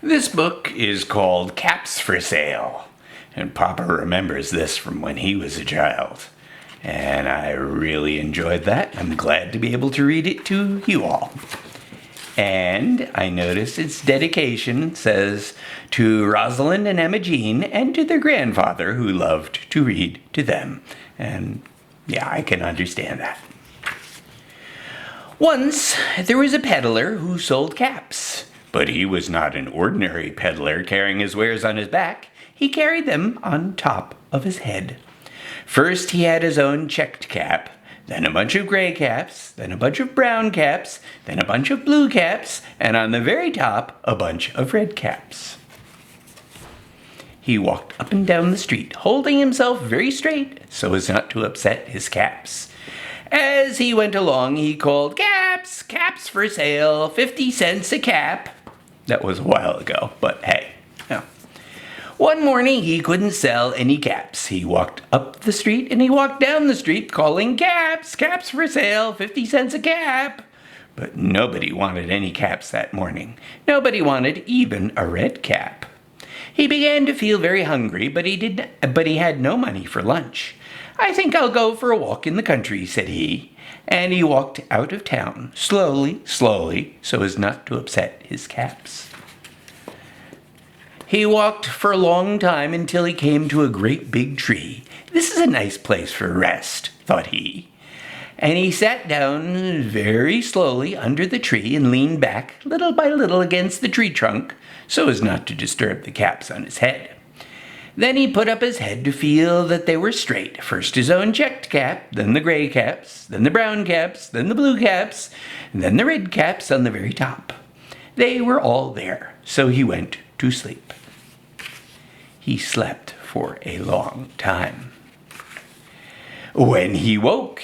This book is called Caps for Sale, and Papa remembers this from when he was a child. And I really enjoyed that. I'm glad to be able to read it to you all. And I noticed its dedication says to Rosalind and Emma Jean and to their grandfather who loved to read to them. And yeah, I can understand that. Once there was a peddler who sold caps. But he was not an ordinary peddler carrying his wares on his back. He carried them on top of his head. First he had his own checked cap, then a bunch of gray caps, then a bunch of brown caps, then a bunch of blue caps, and on the very top, a bunch of red caps. He walked up and down the street, holding himself very straight so as not to upset his caps. As he went along, he called, "Caps, caps for sale, 50 cents a cap." That was a while ago, but hey. Yeah. One morning, he couldn't sell any caps. He walked up the street and he walked down the street calling, "Caps, caps for sale, 50 cents a cap." But nobody wanted any caps that morning. Nobody wanted even a red cap. He began to feel very hungry, but he had no money for lunch. "I think I'll go for a walk in the country," said he. And he walked out of town, slowly, so as not to upset his caps. He walked for a long time until he came to a great big tree. "This is a nice place for rest," thought he. And he sat down very slowly under the tree and leaned back little by little against the tree trunk so as not to disturb the caps on his head. Then he put up his head to feel that they were straight. First his own checked cap, then the gray caps, then the brown caps, then the blue caps, and then the red caps on the very top. They were all there, so he went to sleep. He slept for a long time. When he woke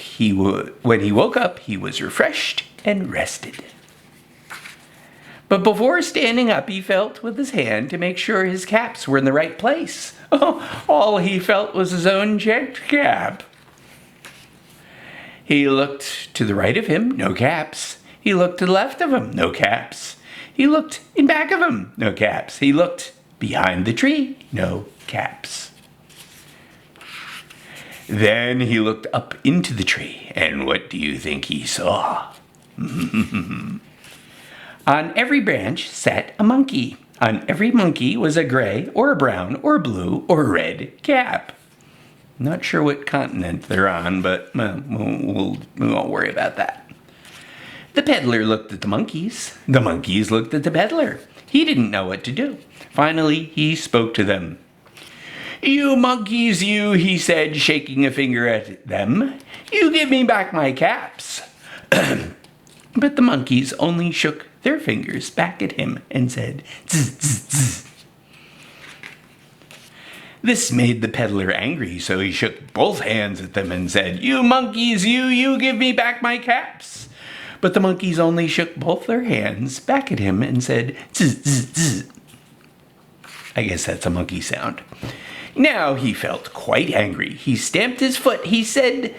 up, he was refreshed and rested. But before standing up, he felt with his hand to make sure his caps were in the right place. All he felt was his own checked cap. He looked to the right of him, no caps. He looked to the left of him, no caps. He looked in back of him, no caps. He looked behind the tree, no caps. Then he looked up into the tree, and what do you think he saw? On every branch sat a monkey. On every monkey was a gray or a brown or a blue or a red cap. Not sure what continent they're on, but we won't worry about that. The peddler looked at the monkeys. The monkeys looked at the peddler. He didn't know what to do. Finally, he spoke to them. "You monkeys, you," he said, shaking a finger at them. "You give me back my caps." But the monkeys only shook their fingers back at him and said, "Zzz, zzz, zzz." This made the peddler angry, so he shook both hands at them and said, "You monkeys, you give me back my caps." But the monkeys only shook both their hands back at him and said, "Zzz, zzz, zzz." I guess that's a monkey sound. Now he felt quite angry. He stamped his foot. He said,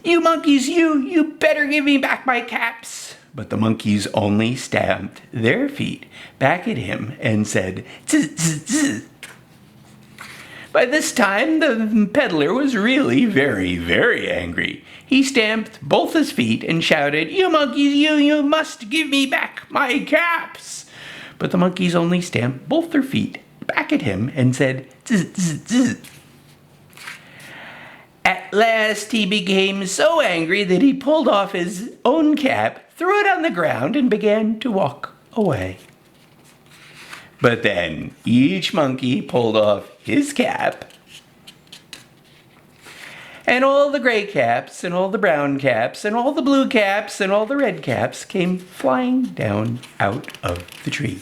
"You monkeys, you better give me back my caps." But the monkeys only stamped their feet back at him and said, "Zzz, zzz, zzz." By this time, the peddler was really very, very angry. He stamped both his feet and shouted, "You monkeys, you must give me back my caps." But the monkeys only stamped both their feet back at him and said, "Zzz, zzz, zzz." At last he became so angry that he pulled off his own cap, threw it on the ground, and began to walk away. But then each monkey pulled off his cap, and all the gray caps, and all the brown caps, and all the blue caps, and all the red caps came flying down out of the tree.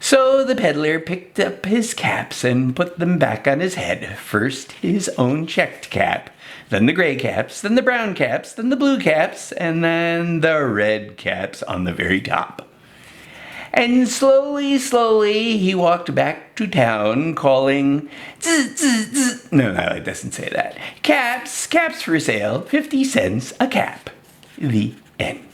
So the peddler picked up his caps and put them back on his head. First his own checked cap, then the gray caps, then the brown caps, then the blue caps, and then the red caps on the very top. And slowly, he walked back to town calling, "Zzz, zzz, zzz." No, it doesn't say that. "Caps for sale, 50 cents a cap." The end.